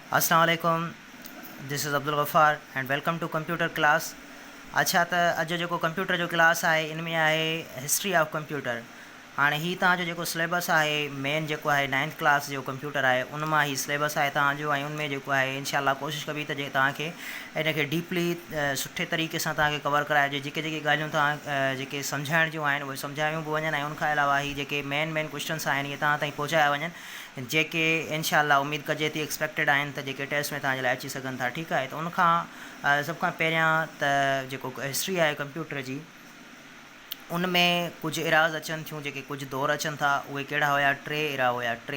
अस्सलाम वालेकुम, this is Abdul Gaffar and welcome to computer class. अच्छा, त अॼु जेको कंप्यूटर जो क्लास आहे इन में आहे हिस्ट्री ऑफ कंप्यूटर। हाणे ही तव्हांजो जेको सिलेबस आहे मेन जेको आहे 9th क्लास जो कंप्यूटर आहे उन मां ही सिलेबस आहे तव्हांजो, ऐं उनमें जेको आहे इंशाल्लाह कोशिशि कबी त जे तव्हांखे इनखे डीपली सुठे तरीक़े सां तव्हांखे कवर कराइजे। जेके जेके ॻाल्हियूं तव्हां जेके सम्झाइण जूं आहिनि उहे सम्झायूं बि वञनि, ऐं उनखां अलावा ही जेके मेन क्वेश्चन्स आहिनि इहे तव्हां ताईं पहुचाया वञनि, जेके इंशाल्लाह उमेद कजे थी एक्सपेक्टेड आहिनि त जेके टेस्ट में तव्हांजे लाइ अची सघनि था। ठीकु आहे, त उनखां सभ खां पहिरियां त जेको हिस्ट्री आहे कंप्यूटर जी उनमें कुछ एराज़ अचनि थियूं, जेके कुछ दौर अचनि था उहे कहिड़ा हुया, टे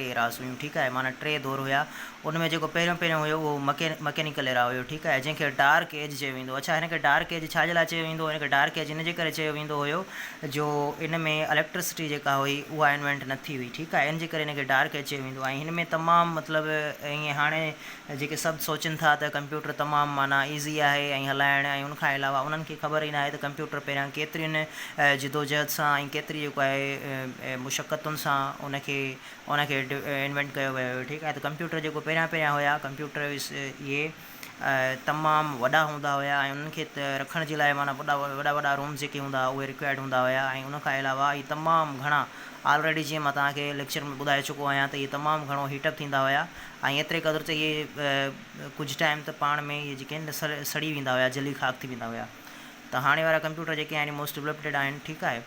एराज़ हुयूं। ठीकु आहे, माना टे दौर हुया। उनमें जेको पहिरियों हुयो उहो मकैनिकल एरा हुयो। ठीकु आहे, जंहिंखे डार्क एज चयो वेंदो। अच्छा, हिनखे डार्क एज छाजे लाइ चयो वेंदो? हिनखे डार्क एज इन जे करे चयो वेंदो हुयो जो इन में इलेक्ट्रिसिटी जेका हुई उहा इन्वेंट न थी हुई। ठीकु आहे, इन जे करे हिनखे डार्क एज चयो वेंदो। ऐं हिन में तमामु मतिलबु ईअं हाणे जेके सभु सोचनि था त कंप्यूटर तमामु माना ईज़ी आहे ऐं हलाइण, ऐं उनखां अलावा उन्हनि खे ख़बर ई न आहे त कंप्यूटर पहिरियां केतिरियुनि जिदोजहद सां ऐं केतिरी जेको आहे मुशक़तुनि सां उनखे इन्वेंट कयो वियो हुयो। ठीकु आहे, त कंप्यूटर जेको पहिरियां हुया कंप्यूटर इहे तमामु वॾा हूंदा हुया, ऐं उन्हनि खे रखण जे लाइ माना वॾा रूम्स जेके हूंदा उहे रिक्वायर्ड हूंदा हुया। ऐं उनखां अलावा ही तमामु घणा ऑलरेडी जीअं मां तव्हांखे लेक्चर में ॿुधाए चुको आहियां त इहे तमामु घणो हीटअप थींदा हुया, ऐं एतिरे क़दुरु त इहे कुझु टाइम त पाण में इहे जेके आहिनि सड़ी वेंदा हुया, जली ख़ाक थी वेंदा हुया। त हाणे वारा कंप्यूटर जेके आहिनि मोस्ट डेवलप्ड आहिनि। ठीकु आहे,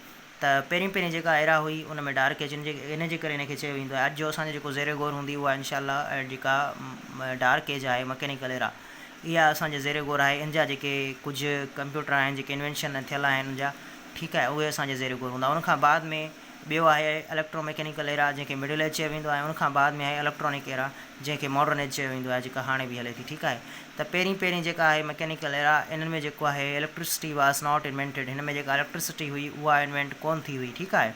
त पहिरीं जेका एरा हुई उन में डार्क एज इन जे करे इनखे चयो वेंदो आहे। अॼु जो असांजो जेको ज़ेरे गौर हूंदी उहा इंशाल्लाह जेका डार्क एज आहे मकैनिकल एरा, इहा असांजे ज़ेरे गौर आहे। इन जा जेके कुझु कंप्यूटर आहिनि जेके इन्वेंशन थियल आहिनि उन जा, ठीकु आहे, उहे असांजे ज़ेरे गौर हूंदा। उनखां बाद में ॿियो आहे इलेक्ट्रोमैकेनिकल एरा, जंहिंखे मिडिल एज चयो वेंदो आहे। उनखां बाद में आहे इलेक्ट्रॉनिक एरा, जंहिंखे मॉडर्न एज चयो वेंदो आहे, जेका हाणे बि हले थी। ठीकु आहे, त पहिरीं जेका आहे मैकेनिकल एरा, इन्हनि में जेको आहे इलेक्ट्रिसिटी वाज़ नॉट इन्वेंटेड। हिन में जेका इलेक्ट्रिसिटी हुई उहा इन्वेंट कोन थी हुई। ठीकु आहे,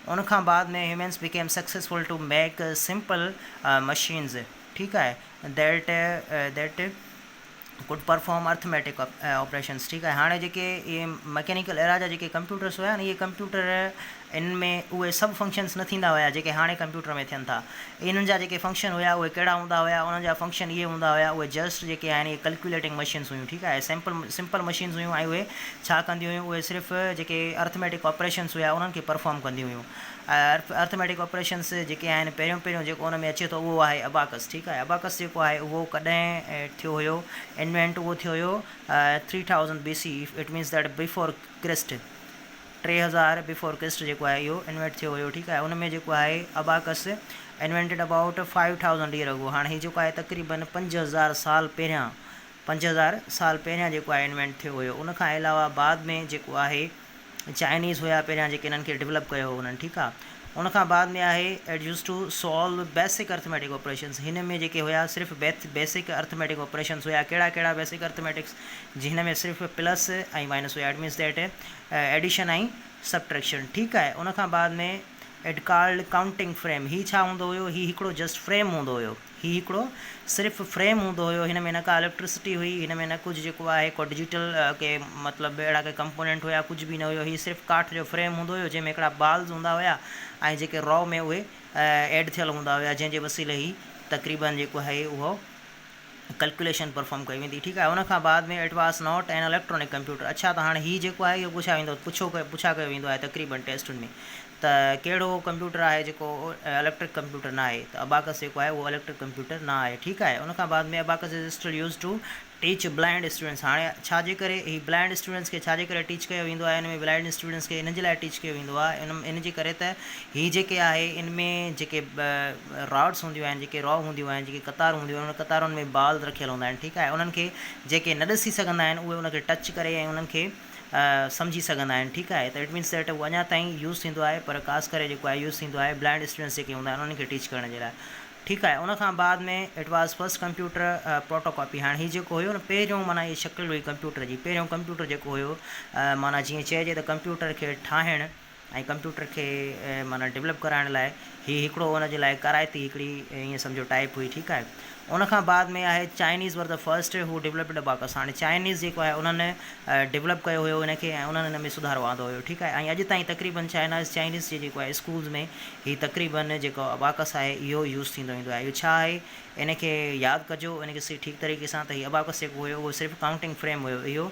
उनखां बाद में humans became successful to make simple machines. ठीकु आहे, that could perform arithmetic operations. ठीकु आहे, हाणे जेके इहे मैकेनिकल एरा जा जेके कंप्यूटर्स हुया न, इहे कंप्यूटर इन में उहे सभु फंक्शन्स न थींदा हुया जेके हाणे कंप्यूटर में थियनि था। इन्हनि जा जेके फंक्शन हुया उहे कहिड़ा हूंदा हुया? उन्हनि जा फंक्शन इहे हूंदा हुया, उहे जस्ट जेके आहिनि इहे कैलकुलेटिंग मशीन्स हुयूं। ठीकु आहे, सिंपल मशीन्स हुयूं, ऐं उहे छा कंदियूं हुयूं? उहे सिर्फ़ु जेके अर्थमेटिक ऑपरेशन्स हुया उन्हनि खे परफॉर्म कंदियूं हुयूं। अर्थमेटिक ऑपरेशन्स जेके आहिनि पहिरियों जेको उन में अचे थो उहो आहे अबाकस। ठीकु आहे, अबाकस जेको आहे उहो कॾहिं थियो हुयो इन्वेंट? उहो थियो हुयो 3000 BC। It means that before Christ, 3000 before Christ जेको आहे इहो इन्वेंट थियो हुयो। ठीकु आहे, उन में जेको आहे abacus invented about 5000 year ago. हाणे हीउ जेको आहे तक़रीबन 5000 साल पहिरियां जेको आहे इन्वेंट थियो हुयो। उनखां अलावा बाद में जेको आहे चाइनीज़ हुया पहिरियां जेके इन्हनि खे डेवलप कयो हो उन्हनि। ठीकु आहे, उनखां बाद में आहे it use to solve basic arithmetic operations. हिन में जेके हुया सिर्फ़ु बेसिक अर्थमेटिक ऑपरेशन्स हुया। कहिड़ा बेसिक अर्थमेटिक्स? जिन में सिर्फ़ु प्लस ऐं माइनस हुया। इट मीन्स दैट एडिशन ऐं सबट्रैक्शन। ठीकु आहे, उनखां बाद में इट कॉल्ड काउंटिंग फ्रेम। ही छा हूंदो हुयो? ही हिकिड़ो जस्ट फ्रेम हूंदो हुयो। ही हिकिड़ो सिर्फ़ु फ्रेम हूंदो हुयो। हिन में न का इलेक्ट्रिसिटी हुई, हिन में न कुझु जेको आहे को डिजिटल के मतिलबु अहिड़ा के कंपोनेंट हुया, कुझु बि न हुयो। ही सिर्फ़ु काठ जो फ्रेम हूंदो हुयो जंहिंमें हिकिड़ा बाल्स हूंदा हुया, ऐं जेके रॉ में उहे एड थियल हूंदा हुया, जंहिंजे वसीले ही तक़रीबन जेको आहे उहो कैलकुलेशन परफॉर्म कई वेंदी। ठीकु आहे, उनखां बाद में इट वाज़ नॉट एन इलेक्ट्रॉनिक कंप्यूटर। अच्छा, त हाणे हीउ जेको आहे इहो पुछा कयो वेंदो आहे तक़रीबन टेस्टुनि में, त कहिड़ो कंप्यूटर आहे जेको इलेक्ट्रिक कंप्यूटर न आहे? त अबाकस जेको आहे उहो इलेक्ट्रिक कंप्यूटर न आहे। ठीकु आहे, उनखां बाद में abacus is still use to teach blind students. हाणे छाजे करे ही ब्लाइंड स्टूडेंट्स खे छाजे करे टीच कयो वेंदो आहे? हिन में ब्लाइंड स्टूडेंट्स खे इन जे लाइ टीच कयो वेंदो आहे इन जे करे त ही जेके आहे इन में जेके रॉड्स हूंदियूं आहिनि, जेके रॉ हूंदियूं आहिनि, जेके कतार हूंदियूं आहिनि, उन कतारुनि में बाल रखियल हूंदा आहिनि। ठीकु आहे, उन्हनि खे जेके न ॾिसी सघंदा आहिनि उहे उनखे टच करे ऐं उन्हनि खे सम्झी सघंदा आहिनि। ठीकु आहे, त इट मीन्स दैट उहो अञा ताईं यूज़ थींदो आहे, पर ख़ासि करे जेको आहे यूज़ थींदो आहे ब्लाइंड स्टूडेंट्स जेके हूंदा आहिनि उन्हनि खे टीच करण जे लाइ। ठीकु आहे, उनखां बाद में इट वाज़ फस्ट कंप्यूटर प्रोटोकॉपी। हाणे हीउ जेको हुयो न पहिरियों माना इहा शकिल हुई कंप्यूटर जी। पहिरियों कंप्यूटर जेको हुयो माना जीअं चइजे त कंप्यूटर खे ठाहिणु ऐं कंप्यूटर खे माना डेवलप कराइण लाइ हिकिड़ो हुन जे लाइ कराए थी हिकिड़ी ईअं सम्झो टाइप हुई, ठीकु आहे। उन खां बाद में आहे चाइनीज़ वर द फर्स्ट हू डेवलप्ड अबाकस। हाणे चाइनीज़ जेको आहे उन्हनि डेवलप कयो हुयो हिनखे ऐं उन्हनि हिन में सुधारो आंदो हुयो, ठीकु आहे। ऐं अॼु ताईं तक़रीबन चाइनीज़ जे जेको आहे स्कूल्स में ही तक़रीबन जेको अबाकस आहे इहो यूज़ थींदो ईंदो आहे। इहो छा आहे, इनखे यादि कजो, इनखे ठीकु तरीक़े सां त हीउ अबाकस जेको हुयो उहो सिर्फ़ु काउंटिंग फ्रेम हुयो, इहो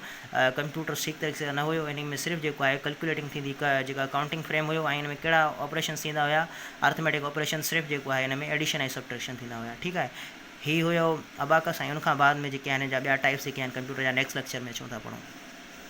कंप्यूटर ठीकु तरीक़े सां न हुयो। इन में सिर्फ़ु जेको आहे कैलकुलेटिंग थींदी जेका काउंटिंग फ्रेम हुयो, ऐं हिन में कहिड़ा ऑपरेशन थींदा हुया, अर्थमेटिक ऑपरेशन सिर्फ़ु जेको आहे हिन में एडिशन ऐं सब्ट्रैक्शन थींदा हुया, ठीकु आहे। ही हुयो अबाकस। ऐं उनखां बाद में जेके आहिनि हिन जा ॿिया टाइप्स जेके आहिनि कंप्यूटर जा नेक्स्ट लेक्चर में अचूं था पढ़ूं।